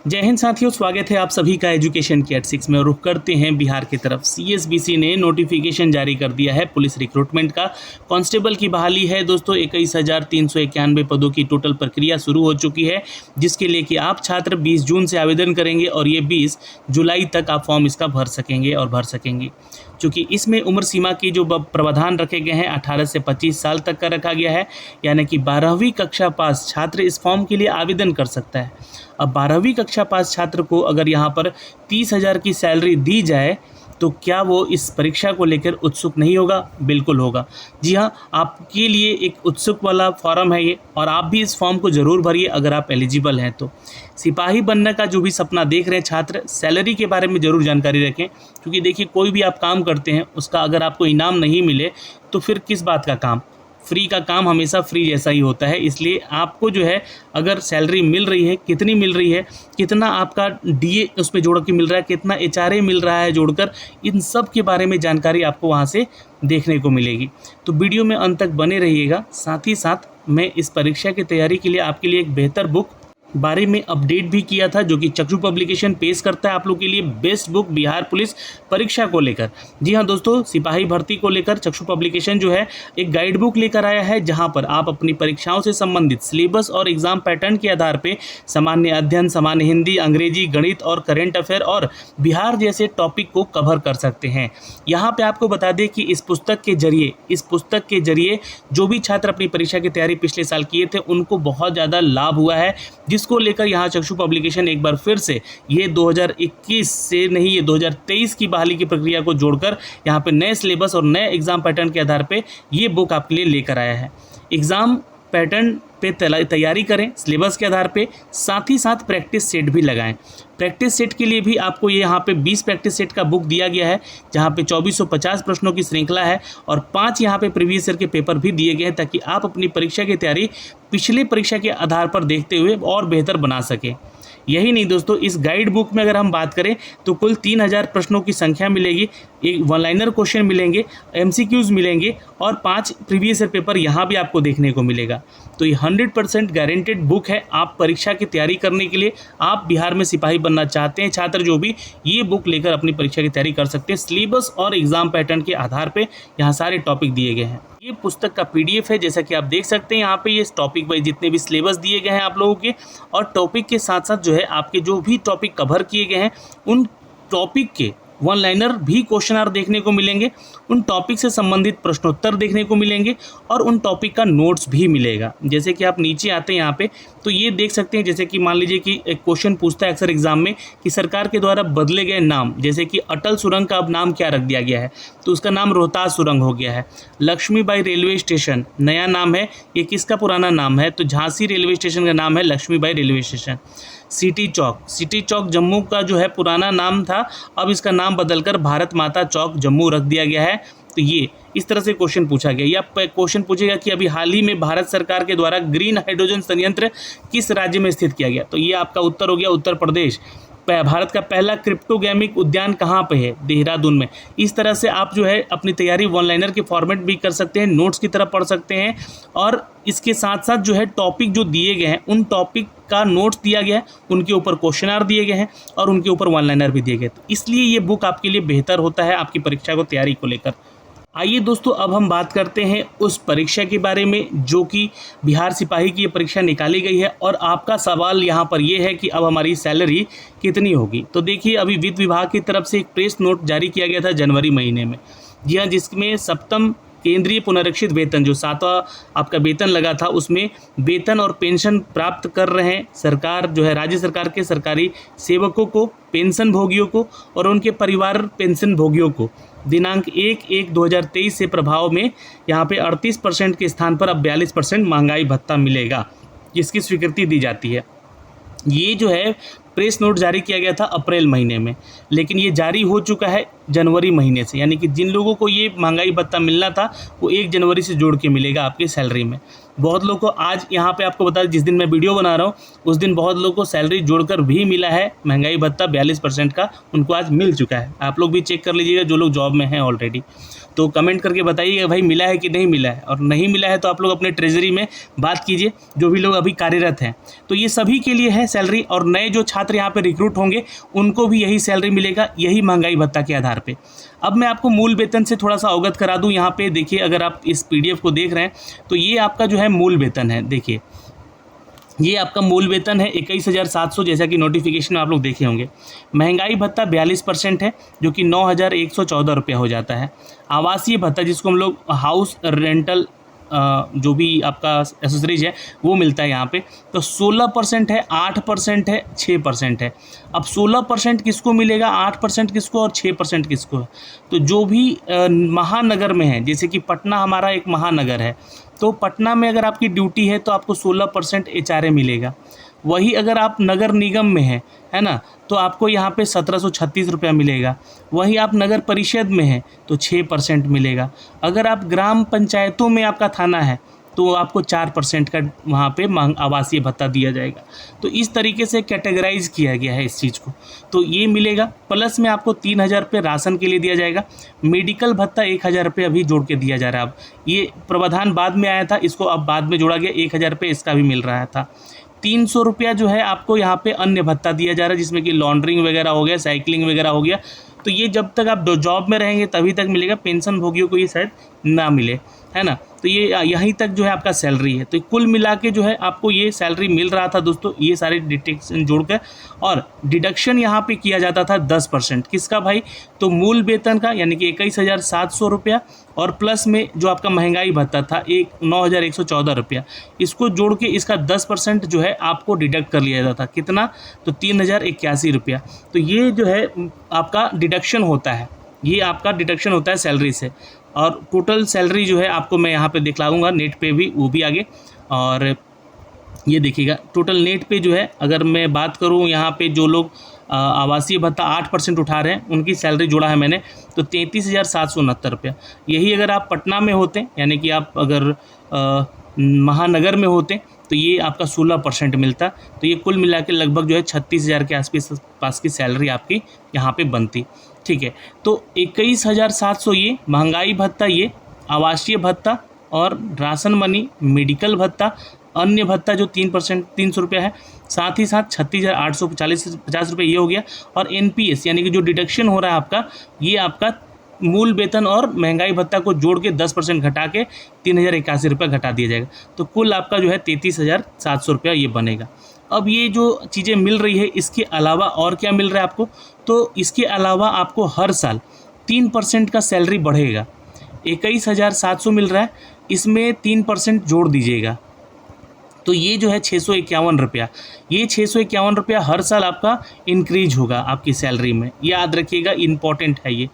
जय हिंद साथियों, स्वागत है आप सभी का एजुकेशन के एट 6 में। रुख करते हैं बिहार की तरफ। सीएसबीसी ने नोटिफिकेशन जारी कर दिया है पुलिस रिक्रूटमेंट का। कांस्टेबल की बहाली है दोस्तों। 21,391 पदों की टोटल प्रक्रिया शुरू हो चुकी है, जिसके लिए कि आप छात्र 20 जून से आवेदन करेंगे और ये 20 जुलाई तक आप फॉर्म इसका भर सकेंगे। क्योंकि इसमें उम्र सीमा की जो प्रावधान रखे गए हैं 18 से 25 साल तक का रखा गया है, यानी कि 12वीं कक्षा पास छात्र इस फॉर्म के लिए आवेदन कर सकता है। अब 12वीं कक्षा पास छात्र को अगर यहाँ पर 30,000 की सैलरी दी जाए तो क्या वो इस परीक्षा को लेकर उत्सुक नहीं होगा? बिल्कुल होगा। जी हाँ, आपके लिए एक उत्सुक वाला फॉर्म है ये, और आप भी इस फॉर्म को ज़रूर भरिए अगर आप एलिजिबल हैं तो। सिपाही बनने का जो भी सपना देख रहे हैं छात्र, सैलरी के बारे में ज़रूर जानकारी रखें, क्योंकि देखिए कोई भी आप काम करते हैं उसका अगर आपको इनाम नहीं मिले तो फिर किस बात का काम। फ्री का काम हमेशा फ्री जैसा ही होता है। इसलिए आपको जो है अगर सैलरी मिल रही है, कितनी मिल रही है, कितना आपका डीए उसमें जोड़ के मिल रहा है, कितना एचआरए मिल रहा है जोड़कर, इन सब के बारे में जानकारी आपको वहाँ से देखने को मिलेगी। तो वीडियो में अंत तक बने रहिएगा। साथ ही साथ मैं इस परीक्षा की तैयारी के लिए आपके लिए एक बेहतर बुक बारे में अपडेट भी किया था, जो कि चक्षु पब्लिकेशन पेश करता है आप लोग के लिए बेस्ट बुक बिहार पुलिस परीक्षा को लेकर। जी हाँ दोस्तों, सिपाही भर्ती को लेकर चक्षु पब्लिकेशन जो है एक गाइड बुक लेकर आया है, जहां पर आप अपनी परीक्षाओं से संबंधित सिलेबस और एग्जाम पैटर्न के आधार पर सामान्य अध्ययन, सामान्य हिंदी, अंग्रेजी, गणित और करेंट अफेयर और बिहार जैसे टॉपिक को कवर कर सकते हैं। यहाँ पर आपको बता दें कि इस पुस्तक के जरिए जो भी छात्र अपनी परीक्षा की तैयारी पिछले साल किए थे उनको बहुत ज़्यादा लाभ हुआ है, जिसको लेकर यहाँ चक्षु पब्लिकेशन एक बार फिर से ये 2021 से नहीं, ये 2023 की बहाली की प्रक्रिया को जोड़कर यहाँ पे नए सिलेबस और नए एग्जाम पैटर्न के आधार पे ये बुक आपके लिए लेकर आया है। एग्जाम पैटर्न पे तैयारी करें सिलेबस के आधार पे, साथ ही साथ प्रैक्टिस सेट भी लगाएं। प्रैक्टिस सेट के लिए भी आपको ये यहाँ पे 20 प्रैक्टिस सेट का बुक दिया गया है, जहाँ पे 2450 प्रश्नों की श्रृंखला है और 5 यहाँ पे प्रीवियस ईयर के पेपर भी दिए गए हैं, ताकि आप अपनी परीक्षा की तैयारी पिछले परीक्षा के आधार पर देखते हुए और बेहतर बना सकें। यही नहीं दोस्तों, इस गाइड बुक में अगर हम बात करें तो कुल 3000 प्रश्नों की संख्या मिलेगी, एक वन लाइनर क्वेश्चन मिलेंगे, एमसीक्यूज मिलेंगे और 5 प्रीवियस ईयर पेपर यहाँ भी आपको देखने को मिलेगा। तो ये 100% गारंटेड बुक है आप परीक्षा की तैयारी करने के लिए। आप बिहार में सिपाही बनना चाहते हैं छात्र जो भी, ये बुक लेकर अपनी परीक्षा की तैयारी कर सकते हैं। सिलेबस और एग्जाम पैटर्न के आधार पर यहाँ सारे टॉपिक दिए गए हैं। ये पुस्तक का पीडीएफ है, जैसा कि आप देख सकते हैं यहाँ पे ये टॉपिक वाइज जितने भी सिलेबस दिए गए हैं आप लोगों के, और टॉपिक के साथ साथ जो है आपके जो भी टॉपिक कवर किए गए हैं उन टॉपिक के वन लाइनर भी क्वेश्चन देखने को मिलेंगे, उन टॉपिक से संबंधित प्रश्नोत्तर देखने को मिलेंगे और उन टॉपिक का नोट्स भी मिलेगा। जैसे कि आप नीचे आते हैं यहाँ पे तो ये देख सकते हैं, जैसे कि मान लीजिए कि एक क्वेश्चन पूछता है अक्सर एग्जाम में कि सरकार के द्वारा बदले गए नाम, जैसे कि अटल सुरंग का अब नाम क्या रख दिया गया है, तो उसका नाम रोहतास सुरंग हो गया है। लक्ष्मीबाई रेलवे स्टेशन नया नाम है, ये किसका पुराना नाम है, तो झांसी रेलवे स्टेशन का नाम है लक्ष्मीबाई रेलवे स्टेशन। सिटी चौक जम्मू का जो है पुराना नाम था, अब इसका नाम बदलकर भारत माता चौक जम्मू रख दिया गया है। तो ये इस तरह से क्वेश्चन पूछा गया, या क्वेश्चन पूछेगा कि अभी हाल ही में भारत सरकार के द्वारा ग्रीन हाइड्रोजन संयंत्र किस राज्य में स्थित किया गया, तो ये आपका उत्तर हो गया उत्तर प्रदेश। भारत का पहला क्रिप्टोगैमिक उद्यान कहाँ पे है, देहरादून में। इस तरह से आप जो है अपनी तैयारी वन लाइनर के फॉर्मेट भी कर सकते हैं, नोट्स की तरह पढ़ सकते हैं, और इसके साथ साथ जो है टॉपिक जो दिए गए हैं उन टॉपिक का नोट्स दिया गया है, उनके ऊपर क्वेश्चन दिए गए हैं और उनके ऊपर वन लाइनर भी दिए गए। तो इसलिए ये बुक आपके लिए बेहतर होता है आपकी परीक्षा को तैयारी को लेकर। आइए दोस्तों, अब हम बात करते हैं उस परीक्षा के बारे में जो कि बिहार सिपाही की ये परीक्षा निकाली गई है, और आपका सवाल यहाँ पर ये है कि अब हमारी सैलरी कितनी होगी। तो देखिए, अभी वित्त विभाग की तरफ से एक प्रेस नोट जारी किया गया था जनवरी महीने में, जी हाँ, जिसमें सप्तम केंद्रीय पुनरीक्षित वेतन जो 7वां आपका वेतन लगा था, उसमें वेतन और पेंशन प्राप्त कर रहे हैं सरकार जो है, राज्य सरकार के सरकारी सेवकों को, पेंशन भोगियों को और उनके परिवार पेंशन भोगियों को दिनांक 1/1/2023 से प्रभाव में यहाँ पे 38% के स्थान पर अब 42% महंगाई भत्ता मिलेगा, जिसकी स्वीकृति दी जाती है। ये जो है प्रेस नोट जारी किया गया था अप्रैल महीने में, लेकिन ये जारी हो चुका है जनवरी महीने से, यानी कि जिन लोगों को ये महंगाई भत्ता मिलना था वो 1 जनवरी से जोड़ के मिलेगा आपकी सैलरी में। बहुत लोगों को आज यहाँ पे आपको बता दें, जिस दिन मैं वीडियो बना रहा हूँ उस दिन बहुत लोगों को सैलरी जोड़कर भी मिला है महंगाई भत्ता 42% का, उनको आज मिल चुका है। आप लोग भी चेक कर लीजिएगा जो लोग जॉब में हैं ऑलरेडी। तो कमेंट करके बताइए भाई मिला है कि नहीं मिला है, और नहीं मिला है तो आप लोग अपने ट्रेजरी में बात कीजिए, जो भी लोग अभी कार्यरत हैं। तो ये सभी के लिए है सैलरी, और नए जो छात्र यहाँ पे रिक्रूट होंगे उनको भी यही सैलरी मिलेगा, यही महंगाई भत्ता के आधार पे। अब मैं आपको मूल वेतन से थोड़ा सा अवगत करा दूँ। यहाँ पे देखिए, अगर आप इस PDF को देख रहे हैं तो ये आपका जो है मूल वेतन है। देखिए ये आपका मूल वेतन है 21,700, जैसा कि नोटिफिकेशन में आप लोग देखे होंगे। महंगाई भत्ता 42% है, जो कि 9,114 रुपया हो जाता है। आवासीय भत्ता, जिसको हम लोग हाउस रेंटल जो भी आपका एसेसरीज है वो मिलता है यहाँ पे, तो 16% है, 8% है, 6% है। अब 16% किसको मिलेगा, 8% किसको और 6% किसको है? तो जो भी महानगर में है, जैसे कि पटना हमारा एक महानगर है, तो पटना में अगर आपकी ड्यूटी है तो आपको 16% HRA मिलेगा। वही अगर आप नगर निगम में हैं, है ना, तो आपको यहाँ पे 1736 रुपया मिलेगा। वही आप नगर परिषद में हैं तो 6% मिलेगा। अगर आप ग्राम पंचायतों में आपका थाना है तो आपको 4% का वहाँ पे आवासीय भत्ता दिया जाएगा। तो इस तरीके से कैटेगराइज किया गया है इस चीज़ को, तो ये मिलेगा। प्लस में आपको 3,000 रुपये राशन के लिए दिया जाएगा। मेडिकल भत्ता 1,000 रुपये अभी जोड़ के दिया जा रहा है। अब ये प्रावधान बाद में आया था, इसको अब बाद में जोड़ा गया, 1,000 रुपये इसका भी मिल रहा था। 300 रुपया जो है आपको यहाँ पे अन्य भत्ता दिया जा रहा है, जिसमें कि लॉन्ड्रिंग वगैरह हो गया, साइकिलिंग वगैरह हो गया। तो ये जब तक आप जॉब में रहेंगे तभी तक मिलेगा, पेंशन भोगियों को ये शायद ना मिले, है ना। तो ये यहीं तक जो है आपका सैलरी है। तो कुल मिला के जो है आपको ये सैलरी मिल रहा था दोस्तों, ये सारे डिटेक्शन जोड़कर। और डिडक्शन यहाँ पे किया जाता था 10%। किसका भाई, तो मूल वेतन का, यानी कि 21,700 रुपया, और प्लस में जो आपका महंगाई भत्ता था 9,114 रुपया, इसको जोड़ के इसका 10% जो है आपको डिडक्ट कर लिया जाता था। कितना, तो 3,081 रुपया। तो ये जो है आपका डिडक्शन होता है, ये आपका डिडक्शन होता है सैलरी से। और टोटल सैलरी जो है आपको मैं यहाँ पे दिखलाऊंगा नेट पे भी, वो भी आगे। और ये देखिएगा टोटल नेट पे जो है, अगर मैं बात करूँ यहाँ पे जो लोग आवासीय भत्ता 8% उठा रहे हैं उनकी सैलरी जोड़ा है मैंने, तो 33,769 रुपया। यही अगर आप पटना में होते, यानी कि आप अगर महानगर में होते, तो ये आपका 16% मिलता। तो ये कुल मिला के लगभग जो है 36,000 के आसपास की सैलरी आपकी यहाँ पे बनती। ठीक है, तो 21,700 ये महंगाई भत्ता, ये आवासीय भत्ता और राशन मनी, मेडिकल भत्ता, अन्य भत्ता जो 3% 300 रुपया है, साथ ही साथ 36,850 रुपये ये हो गया। और NPS यानी कि जो डिडक्शन हो रहा है आपका, ये आपका मूल वेतन और महंगाई भत्ता को जोड़ के 10% घटा के 3,081 रुपये घटा दिया जाएगा। तो कुल आपका जो है 33,700 रुपया ये बनेगा। अब ये जो चीज़ें मिल रही है, इसके अलावा और क्या मिल रहा है आपको, तो इसके अलावा आपको हर साल 3% का सैलरी बढ़ेगा। 21,700 मिल रहा है, इसमें 3% जोड़ दीजिएगा, तो ये जो है 651 रुपया। ये 651 रुपया हर साल आपका इंक्रीज होगा आपकी सैलरी में, याद रखिएगा, इम्पॉर्टेंट है ये।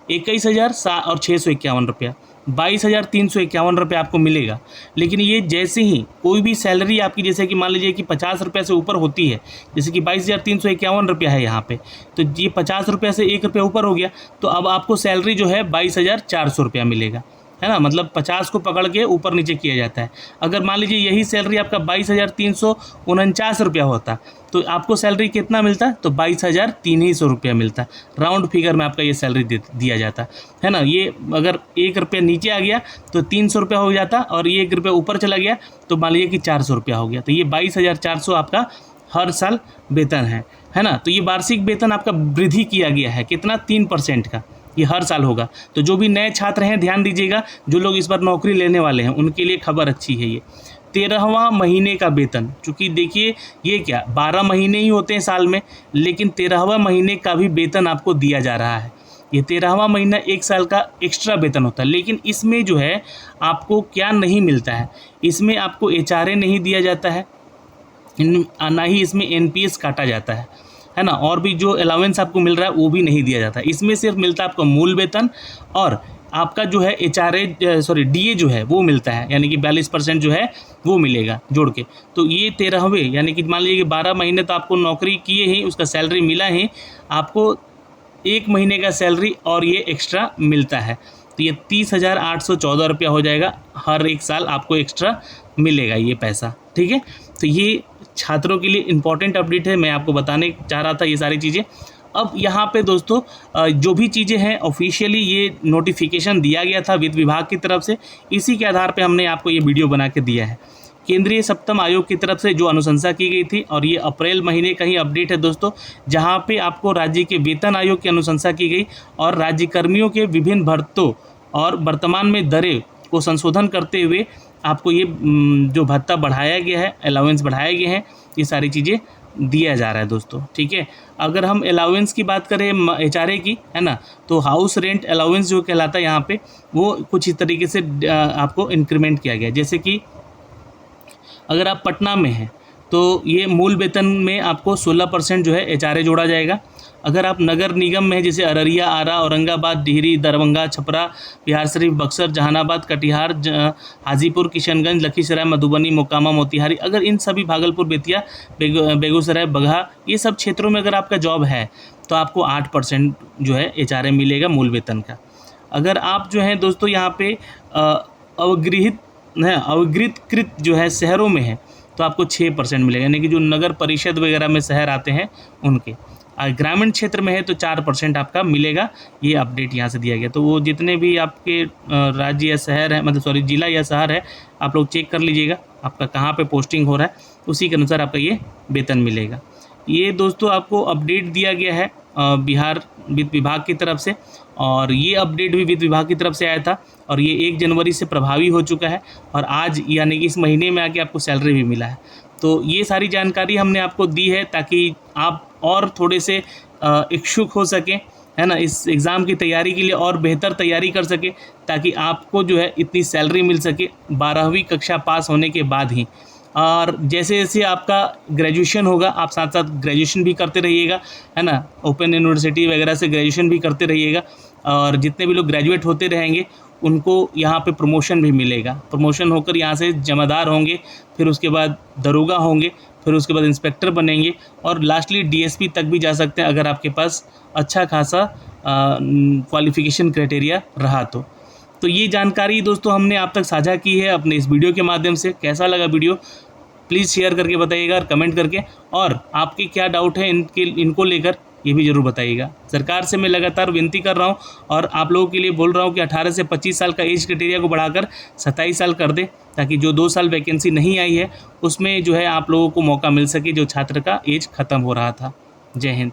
21,000 और 651 रुपया, 22,351 रुपये आपको मिलेगा। लेकिन ये जैसे ही कोई भी सैलरी आपकी, जैसे कि मान लीजिए कि 50 रुपये से ऊपर होती है, जैसे कि 22,351 रुपया है यहाँ पे, तो ये 50 रुपये से 1 रुपया ऊपर हो गया, तो अब आपको सैलरी जो है 22,400 रुपया मिलेगा, है ना। मतलब 50 को पकड़ के ऊपर नीचे किया जाता है। अगर मान लीजिए यही सैलरी आपका 22,349 रुपया होता, तो आपको सैलरी कितना मिलता, तो 22,300 रुपया मिलता। राउंड फिगर में आपका ये सैलरी दिया जाता है ना। ये अगर 1 रुपया नीचे आ गया तो 300 रुपया हो जाता, और ये 1 रुपया ऊपर चला गया तो मान लीजिए कि 400 रुपया हो गया। तो ये 22,400 आपका हर साल वेतन है ना। तो ये वार्षिक वेतन आपका वृद्धि किया गया है, कितना, 3% का, ये हर साल होगा। तो जो भी नए छात्र हैं ध्यान दीजिएगा, जो लोग इस बार नौकरी लेने वाले हैं उनके लिए खबर अच्छी है ये। 13वां महीने का वेतन, चूँकि देखिए ये क्या 12 महीने ही होते हैं साल में, लेकिन 13वां महीने का भी वेतन आपको दिया जा रहा है। ये 13वां महीना 1 साल का एक्स्ट्रा वेतन होता है। लेकिन इसमें जो है आपको क्या नहीं मिलता है, इसमें आपको HRA नहीं दिया जाता है, ना ही इसमें NPS काटा जाता है ना। और भी जो अलाउंस आपको मिल रहा है वो भी नहीं दिया जाता। इसमें सिर्फ मिलता है आपका मूल वेतन, और आपका जो है DA जो है वो मिलता है, यानी कि 42% जो है वो मिलेगा जोड़ के। तो ये 13वें, यानी कि मान लीजिए कि 12 महीने तो आपको नौकरी किए ही, उसका सैलरी मिला ही, आपको 1 महीने का सैलरी और ये एक्स्ट्रा मिलता है। तो ये 30,814 रुपया हो जाएगा, हर एक साल आपको एक्स्ट्रा मिलेगा ये पैसा। ठीक है, तो ये छात्रों के लिए इम्पॉर्टेंट अपडेट है, मैं आपको बताने चाह रहा था ये सारी चीज़ें। अब यहाँ पे दोस्तों जो भी चीज़ें हैं ऑफिशियली ये नोटिफिकेशन दिया गया था वित्त विभाग की तरफ से, इसी के आधार पे हमने आपको ये वीडियो बना के दिया है। केंद्रीय सप्तम आयोग की तरफ से जो अनुशंसा की गई थी और ये अप्रैल महीने का ही अपडेट है दोस्तों, जहाँ पे आपको राज्य के वेतन आयोग की अनुशंसा की गई और राज्य कर्मियों के विभिन्न भत्तों और वर्तमान में दरें को संशोधन करते हुए आपको ये जो भत्ता बढ़ाया गया है, अलाउंस बढ़ाए गए हैं, ये सारी चीज़ें दिया जा रहा है दोस्तों। ठीक है, अगर हम अलाउंस की बात करें HRA की, है ना, तो हाउस रेंट अलाउंस जो कहलाता है यहाँ पे, वो कुछ इस तरीके से आपको इंक्रीमेंट किया गया। जैसे कि अगर आप पटना में हैं तो ये मूल वेतन में आपको 16% जो है HRA जोड़ा जाएगा। अगर आप नगर निगम में हैं जैसे अररिया, आरा, औरंगाबाद, डिहरी, दरभंगा, छपरा, बिहार शरीफ, बक्सर, जहानाबाद, कटिहार, हाजीपुर, किशनगंज, लखीसराय, मधुबनी, मोकामा, मोतिहारी, अगर इन सभी भागलपुर, बेतिया, बेगूसराय, बगहा, ये सब क्षेत्रों में अगर आपका जॉब है तो आपको 8% जो है HRA मिलेगा मूल वेतन का। अगर आप जो है दोस्तों यहाँ पे अवगृहीकृत जो है शहरों में है तो आपको 6% मिलेगा, यानी कि जो नगर परिषद वगैरह में शहर आते हैं उनके। ग्रामीण क्षेत्र में है तो 4% आपका मिलेगा। ये अपडेट यहाँ से दिया गया। तो वो जितने भी आपके राज्य या शहर है, मतलब जिला या शहर है, आप लोग चेक कर लीजिएगा आपका कहाँ पे पोस्टिंग हो रहा है, उसी के अनुसार आपका ये वेतन मिलेगा। ये दोस्तों आपको अपडेट दिया गया है बिहार वित्त विभाग की तरफ से, और ये अपडेट भी वित्त विभाग की तरफ से आया था और ये 1 जनवरी से प्रभावी हो चुका है और आज यानी कि इस महीने में आके आपको सैलरी भी मिला है। तो ये सारी जानकारी हमने आपको दी है ताकि आप और थोड़े से इच्छुक हो सकें, है ना, इस एग्ज़ाम की तैयारी के लिए और बेहतर तैयारी कर सके, ताकि आपको जो है इतनी सैलरी मिल सके 12वीं कक्षा पास होने के बाद ही। और जैसे जैसे आपका ग्रेजुएशन होगा, आप साथ साथ ग्रेजुएशन भी करते रहिएगा, है ना, ओपन यूनिवर्सिटी वगैरह से ग्रेजुएशन भी करते रहिएगा। और जितने भी लोग ग्रेजुएट होते रहेंगे उनको यहाँ पे प्रमोशन भी मिलेगा। प्रमोशन होकर यहाँ से जमादार होंगे, फिर उसके बाद दरोगा होंगे, फिर उसके बाद इंस्पेक्टर बनेंगे और लास्टली DSP तक भी जा सकते हैं अगर आपके पास अच्छा खासा क्वालिफ़िकेशन क्राइटेरिया रहा तो ये जानकारी दोस्तों हमने आप तक साझा की है अपने इस वीडियो के माध्यम से। कैसा लगा वीडियो प्लीज़ शेयर करके बताइएगा और कमेंट करके, और आपके क्या डाउट है इनको लेकर ये भी ज़रूर बताइएगा। सरकार से मैं लगातार विनती कर रहा हूँ और आप लोगों के लिए बोल रहा हूँ कि 18 से 25 साल का एज क्राइटेरिया को बढ़ाकर 27 साल कर दे, ताकि जो 2 साल वैकेंसी नहीं आई है उसमें जो है आप लोगों को मौका मिल सके जो छात्र का एज ख़त्म हो रहा था। जय हिंद।